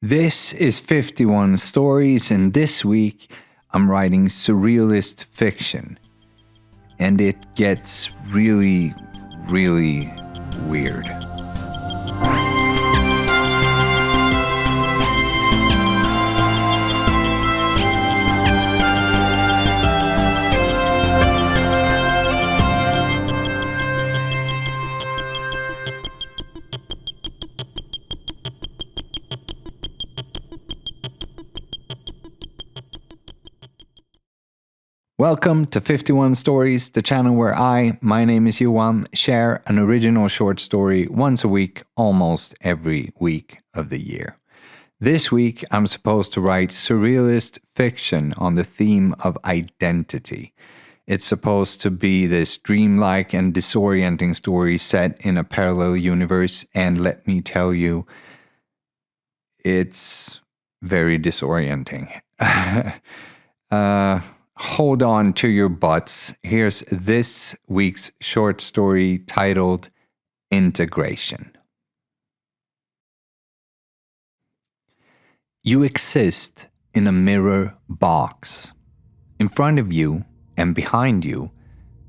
This is 51 Stories, and this week I'm writing Surrealist Fiction. And it gets really, really weird. Welcome to 51 Stories, the channel where my name is Johan, share an original short story once a week, almost every week of the year. This week, I'm supposed to write Surrealist Fiction on the theme of identity. It's supposed to be this dreamlike and disorienting story set in a parallel universe, and let me tell you, it's very disorienting. Hold on to your butts. Here's this week's short story titled Integration. You exist in a mirror box. In front of you and behind you,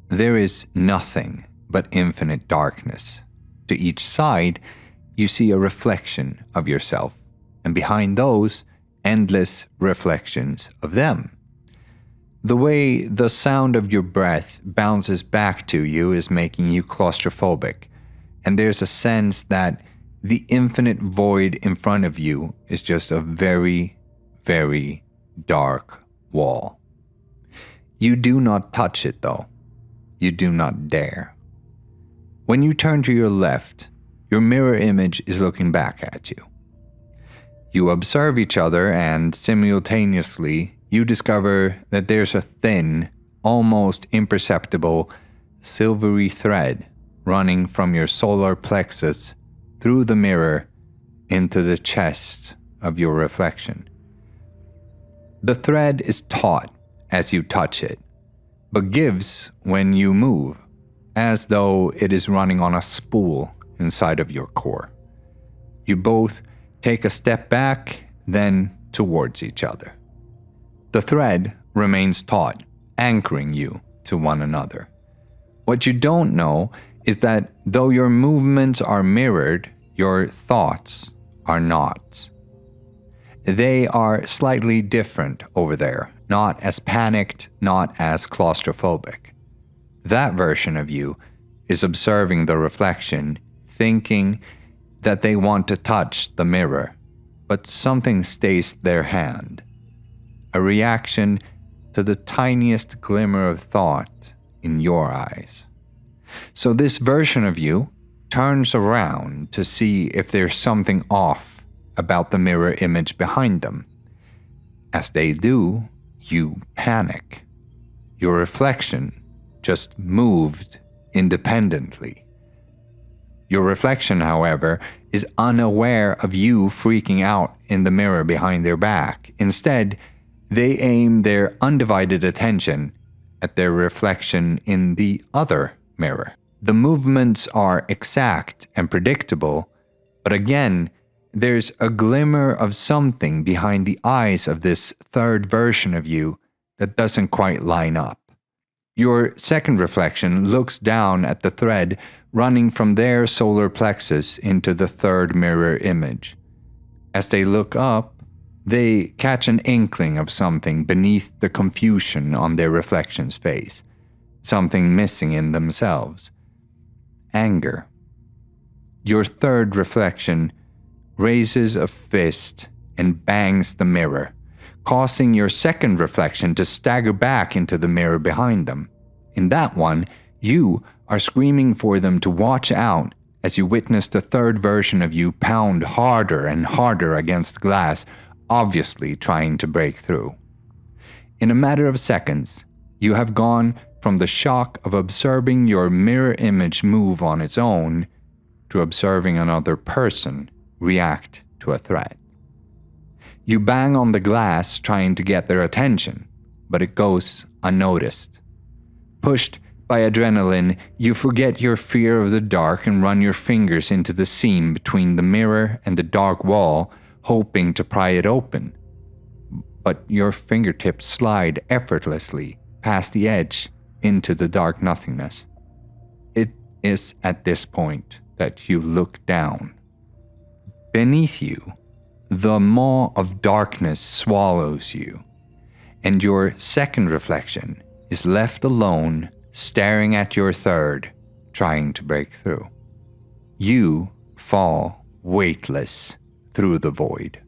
there is nothing but infinite darkness. To each side, you see a reflection of yourself, and behind those, endless reflections of them. The way the sound of your breath bounces back to you is making you claustrophobic, and there's a sense that the infinite void in front of you is just a very, very dark wall. You do not touch it, though. You do not dare. When you turn to your left, your mirror image is looking back at you. You observe each other, and simultaneously, you discover that there's a thin, almost imperceptible, silvery thread running from your solar plexus through the mirror into the chest of your reflection. The thread is taut as you touch it, but gives when you move, as though it is running on a spool inside of your core. You both take a step back, then towards each other. The thread remains taut, anchoring you to one another. What you don't know is that though your movements are mirrored, your thoughts are not. They are slightly different over there, not as panicked, not as claustrophobic. That version of you is observing the reflection, thinking that they want to touch the mirror, but something stays their hand. A reaction to the tiniest glimmer of thought in your eyes. So this version of you turns around to see if there's something off about the mirror image behind them. As they do, you panic. Your reflection just moved independently. Your reflection, however, is unaware of you freaking out in the mirror behind their back. Instead, they aim their undivided attention at their reflection in the other mirror. The movements are exact and predictable, but again, there's a glimmer of something behind the eyes of this third version of you that doesn't quite line up. Your second reflection looks down at the thread running from their solar plexus into the third mirror image. As they look up, they catch an inkling of something beneath the confusion on their reflection's face, something missing in themselves. Anger. Your third reflection raises a fist and bangs the mirror, causing your second reflection to stagger back into the mirror behind them. In that one, you are screaming for them to watch out as you witness the third version of you pound harder and harder against glass, obviously trying to break through. In a matter of seconds, you have gone from the shock of observing your mirror image move on its own to observing another person react to a threat. You bang on the glass trying to get their attention, but it goes unnoticed. Pushed by adrenaline, you forget your fear of the dark and run your fingers into the seam between the mirror and the dark wall, hoping to pry it open. But your fingertips slide effortlessly past the edge into the dark nothingness. It is at this point that you look down. Beneath you, the maw of darkness swallows you, and your second reflection is left alone, staring at your third, trying to break through. You fall weightless through the void.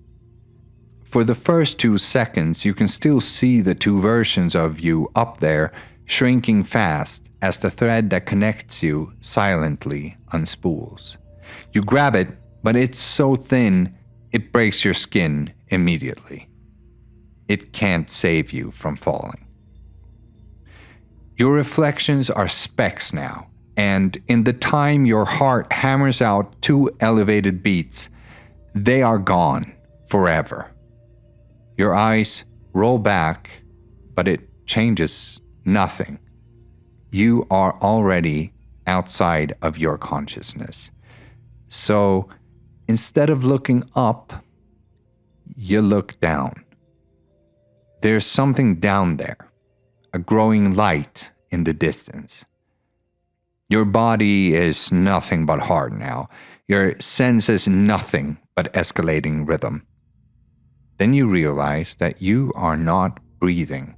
For the first 2 seconds, you can still see the two versions of you up there, shrinking fast as the thread that connects you silently unspools. You grab it, but it's so thin, it breaks your skin immediately. It can't save you from falling. Your reflections are specks now, and in the time your heart hammers out 2 elevated beats, they are gone forever. Your eyes roll back, but it changes nothing. You are already outside of your consciousness. So instead of looking up, you look down. There's something down there, a growing light in the distance. Your body is nothing but heart now. Your senses nothing but escalating rhythm. Then you realize that you are not breathing.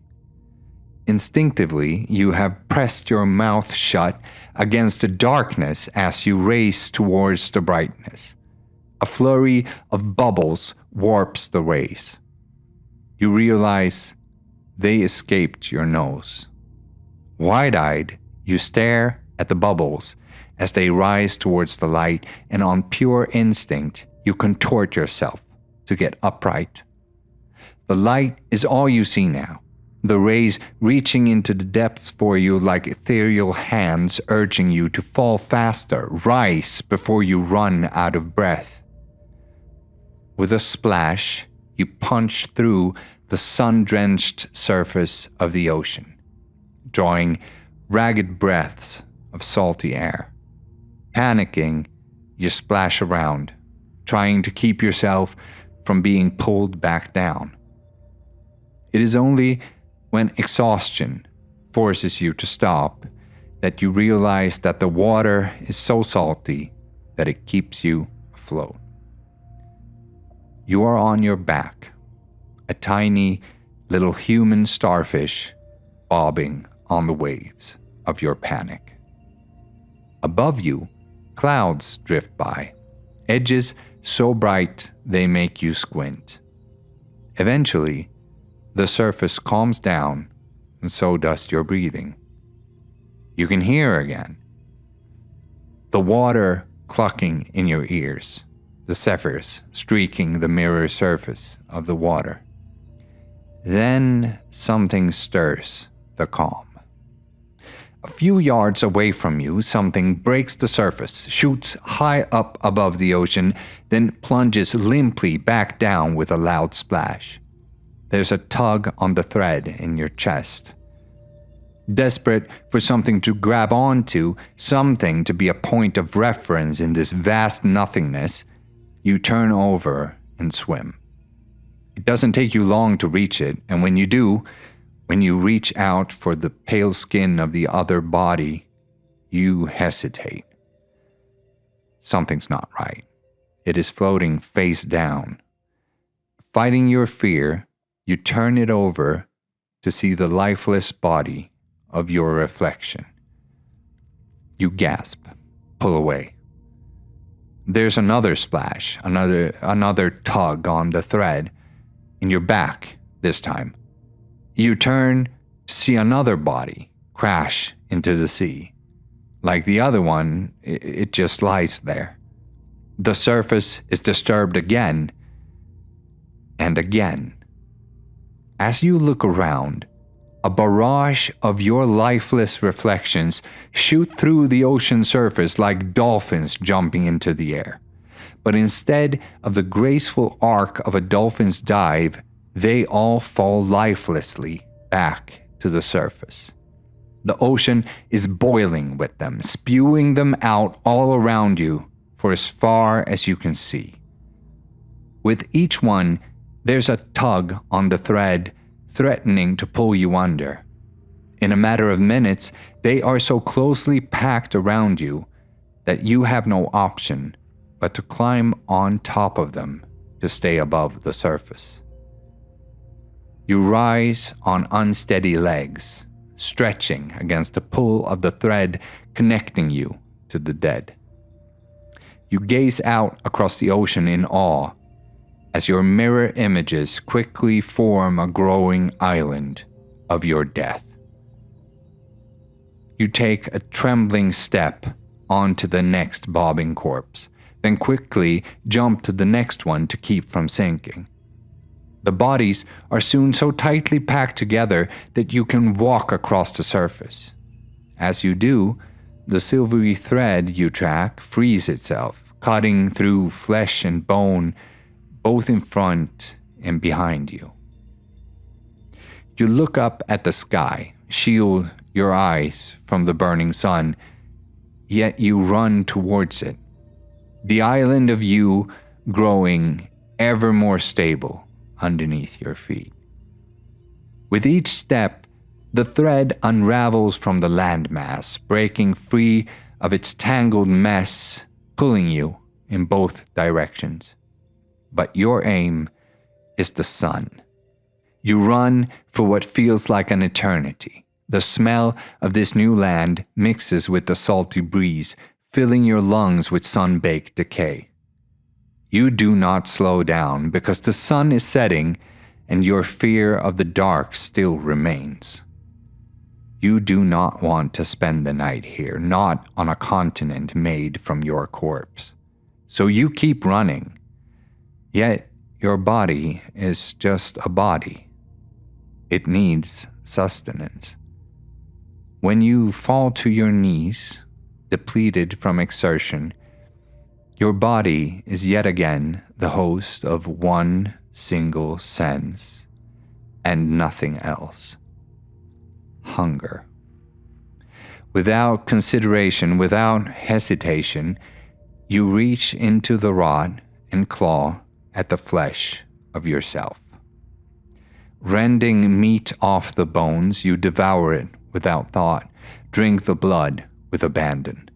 Instinctively, you have pressed your mouth shut against the darkness as you race towards the brightness. A flurry of bubbles warps the rays. You realize they escaped your nose. Wide-eyed, you stare at the bubbles as they rise towards the light, and on pure instinct, you contort yourself to get upright. The light is all you see now, the rays reaching into the depths for you like ethereal hands urging you to fall faster, rise before you run out of breath. With a splash, you punch through the sun-drenched surface of the ocean, drawing ragged breaths of salty air. Panicking, you splash around, trying to keep yourself from being pulled back down. It is only when exhaustion forces you to stop that you realize that the water is so salty that it keeps you afloat. You are on your back, a tiny little human starfish bobbing on the waves of your panic. Above you, clouds drift by, edges so bright they make you squint. Eventually, the surface calms down, and so does your breathing. You can hear again. The water clucking in your ears, the zephyrs streaking the mirror surface of the water. Then something stirs the calm. A few yards away from you, something breaks the surface, shoots high up above the ocean, then plunges limply back down with a loud splash. There's a tug on the thread in your chest. Desperate for something to grab onto, something to be a point of reference in this vast nothingness, you turn over and swim. It doesn't take you long to reach it, and when you do, when you reach out for the pale skin of the other body, you hesitate. Something's not right. It is floating face down. Fighting your fear, you turn it over to see the lifeless body of your reflection. You gasp, pull away. There's another splash, another tug on the thread, in your back this time. You turn to see another body crash into the sea. Like the other one, it just lies there. The surface is disturbed again and again. As you look around, a barrage of your lifeless reflections shoot through the ocean surface like dolphins jumping into the air. But instead of the graceful arc of a dolphin's dive, they all fall lifelessly back to the surface. The ocean is boiling with them, spewing them out all around you for as far as you can see. With each one, there's a tug on the thread, threatening to pull you under. In a matter of minutes, they are so closely packed around you that you have no option but to climb on top of them to stay above the surface. You rise on unsteady legs, stretching against the pull of the thread connecting you to the dead. You gaze out across the ocean in awe as your mirror images quickly form a growing island of your death. You take a trembling step onto the next bobbing corpse, then quickly jump to the next one to keep from sinking. The bodies are soon so tightly packed together that you can walk across the surface. As you do, the silvery thread you track frees itself, cutting through flesh and bone, both in front and behind you. You look up at the sky, shield your eyes from the burning sun, yet you run towards it, the island of you growing ever more stable underneath your feet. With each step, the thread unravels from the landmass, breaking free of its tangled mess, pulling you in both directions. But your aim is the sun. You run for what feels like an eternity. The smell of this new land mixes with the salty breeze, filling your lungs with sun-baked decay. You do not slow down because the sun is setting and your fear of the dark still remains. You do not want to spend the night here, not on a continent made from your corpse. So you keep running. Yet your body is just a body. It needs sustenance. When you fall to your knees, depleted from exertion, your body is yet again the host of one single sense and nothing else: hunger. Without consideration, without hesitation, you reach into the rod and claw at the flesh of yourself. Rending meat off the bones, you devour it without thought, drink the blood with abandon.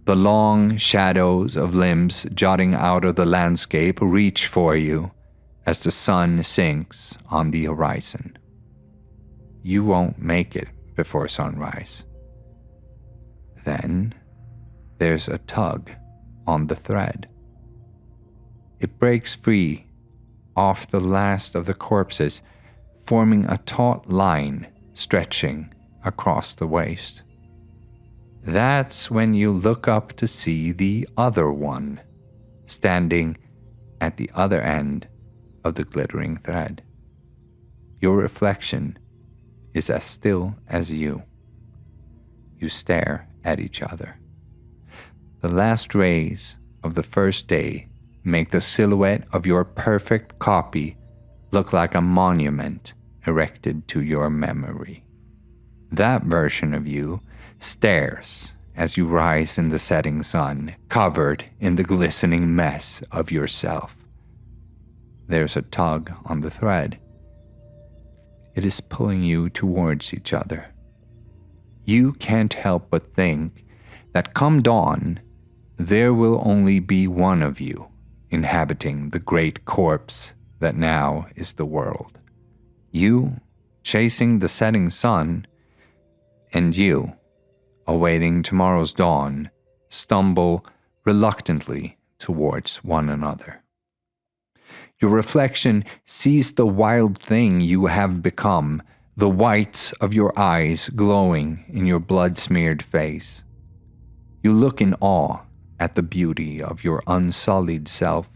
The long shadows of limbs jutting out of the landscape reach for you as the sun sinks on the horizon. You won't make it before sunrise. Then there's a tug on the thread. It breaks free off the last of the corpses, forming a taut line stretching across the waist. That's when you look up to see the other one, standing at the other end of the glittering thread. Your reflection is as still as you. You stare at each other. The last rays of the first day make the silhouette of your perfect copy look like a monument erected to your memory. That version of you stares as you rise in the setting sun, covered in the glistening mess of yourself. There's a tug on the thread. It is pulling you towards each other. You can't help but think that come dawn, there will only be one of you inhabiting the great corpse that now is the world. You chasing the setting sun, and you, awaiting tomorrow's dawn, stumble reluctantly towards one another. Your reflection sees the wild thing you have become, the whites of your eyes glowing in your blood-smeared face. You look in awe at the beauty of your unsullied self,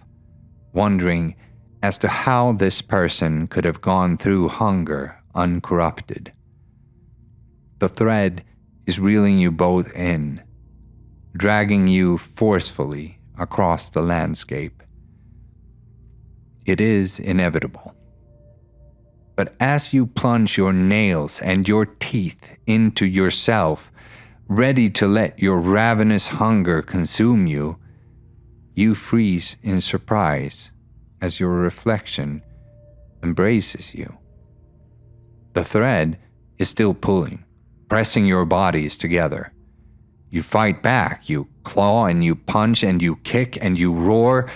wondering as to how this person could have gone through hunger uncorrupted. The thread is reeling you both in, dragging you forcefully across the landscape. It is inevitable. But as you plunge your nails and your teeth into yourself, ready to let your ravenous hunger consume you, you freeze in surprise as your reflection embraces you. The thread is still pulling, pressing your bodies together. You fight back, you claw and you punch and you kick and you roar.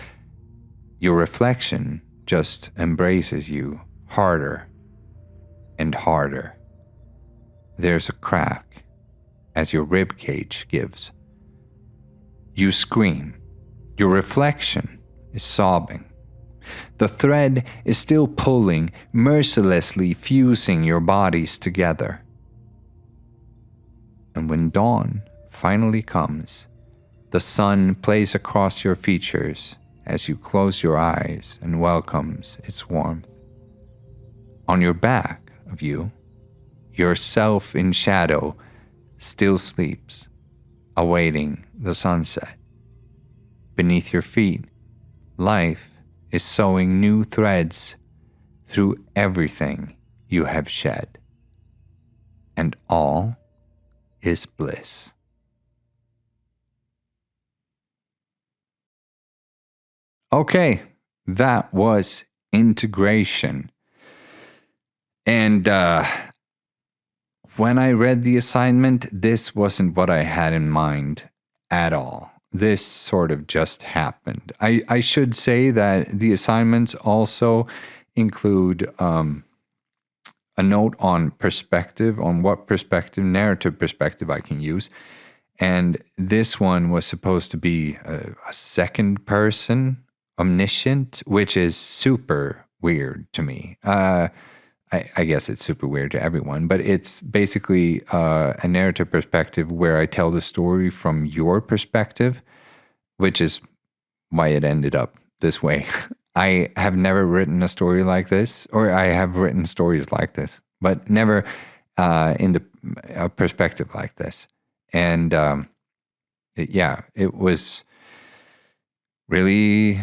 Your reflection just embraces you harder and harder. There's a crack as your rib cage gives. You scream. Your reflection is sobbing. The thread is still pulling, mercilessly fusing your bodies together. And when dawn finally comes, the sun plays across your features as you close your eyes and welcomes its warmth. On your back of you, yourself in shadow still sleeps, awaiting the sunset. Beneath your feet, life is sewing new threads through everything you have shed. And all is bliss. Okay, that was integration. And when I read the assignment, this wasn't what I had in mind at all. This sort of just happened. I should say that the assignments also include a note on perspective, on what perspective, narrative perspective I can use. And this one was supposed to be a second person, omniscient, which is super weird to me. I guess it's super weird to everyone, but it's basically a narrative perspective where I tell the story from your perspective, which is why it ended up this way. I have never written a story like this, or I have written stories like this, but never in a perspective like this. And it was really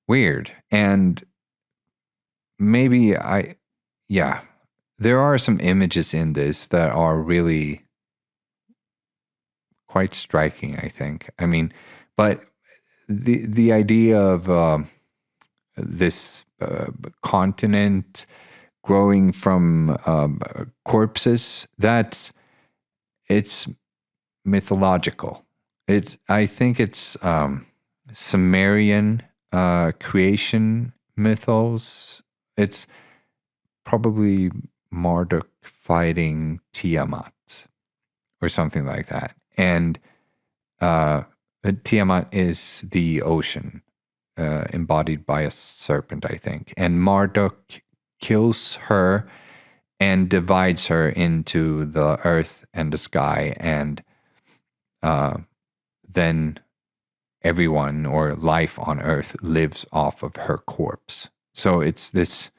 weird. And maybe there are some images in this that are really quite striking, I think. I mean, but the idea of this continent growing from corpses, it's mythological. I think it's Sumerian creation mythos. It's probably Marduk fighting Tiamat or something like that. And Tiamat is the ocean, embodied by a serpent, I think. And Marduk kills her and divides her into the earth and the sky. And then everyone or life on earth lives off of her corpse. So it's this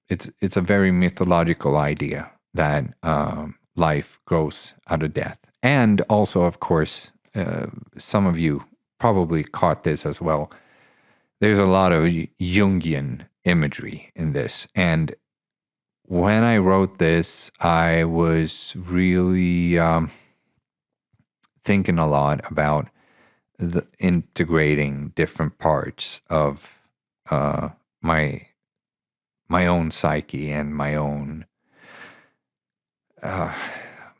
it's a very mythological idea that life grows out of death. And also, of course, some of you probably caught this as well. There's a lot of Jungian imagery in this. And when I wrote this, I was really thinking a lot about integrating different parts of my own psyche and my own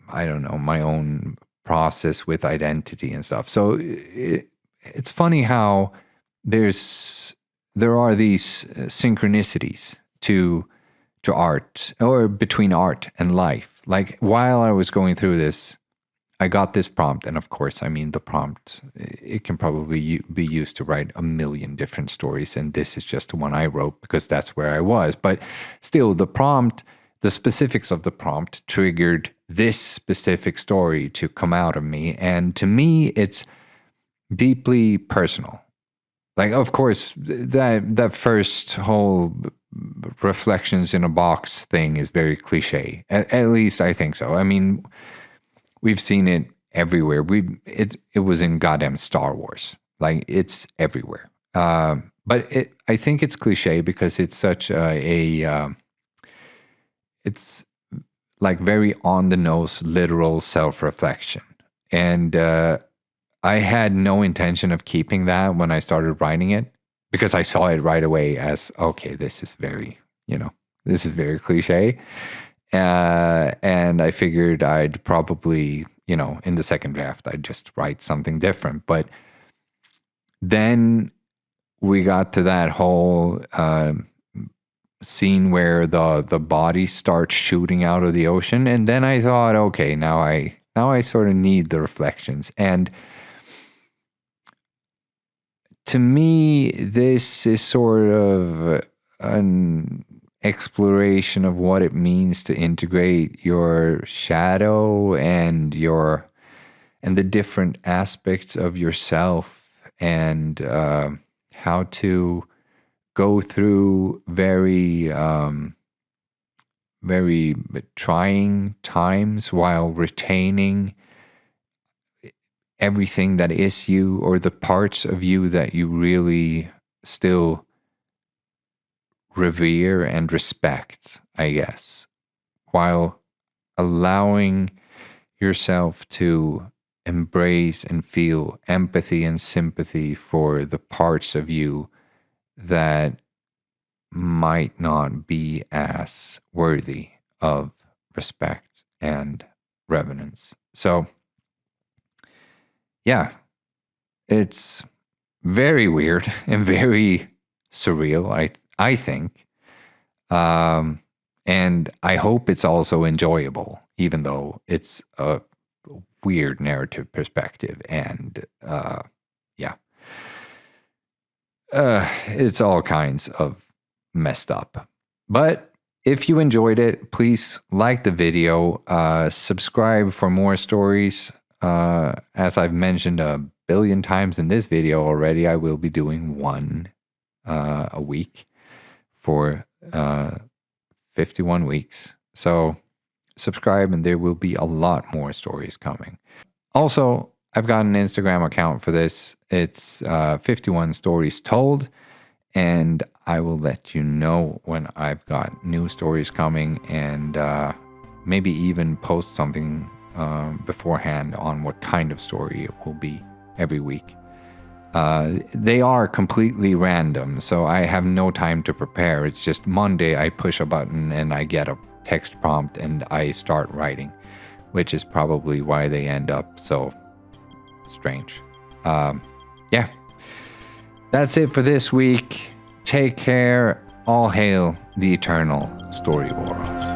my own process with identity and stuff. So it's funny how there are these synchronicities to art, or between art and life. Like while I was going through this, I got this prompt, and of course, I mean, the prompt, it can probably be used to write a million different stories, and this is just the one I wrote because that's where I was. But still, the prompt, the specifics of the prompt triggered this specific story to come out of me, and to me, it's deeply personal. Like, of course, that first whole reflections in a box thing is very cliche. At least I think so. I mean, we've seen it everywhere. It was in goddamn Star Wars. Like, it's everywhere. But I think it's cliche because it's such it's like very on the nose, literal self-reflection. And I had no intention of keeping that when I started writing it, because I saw it right away as, okay, this is very, this is very cliche. And I figured I'd probably, in the second draft, I'd just write something different. But then we got to that whole scene where the body starts shooting out of the ocean, and then I thought, okay, now I sort of need the reflections. And to me, this is sort of an exploration of what it means to integrate your shadow and the different aspects of yourself, and how to go through very trying times while retaining everything that is you, or the parts of you that you really still revere and respect, I guess, while allowing yourself to embrace and feel empathy and sympathy for the parts of you that might not be as worthy of respect and reverence. So, yeah, it's very weird and very surreal, I think. And I hope it's also enjoyable, even though it's a weird narrative perspective. And it's all kinds of messed up. But if you enjoyed it, please like the video, subscribe for more stories. As I've mentioned a billion times in this video already, I will be doing one a week for 51 weeks. So subscribe and there will be a lot more stories coming. Also, I've got an Instagram account for this. It's 51 Stories Told. And I will let you know when I've got new stories coming, and maybe even post something beforehand on what kind of story it will be every week. They are completely random, so I have no time to prepare. It's just Monday I push a button and I get a text prompt and I start writing, which is probably why they end up so strange. Yeah. That's it for this week. Take care. All hail the eternal story wars.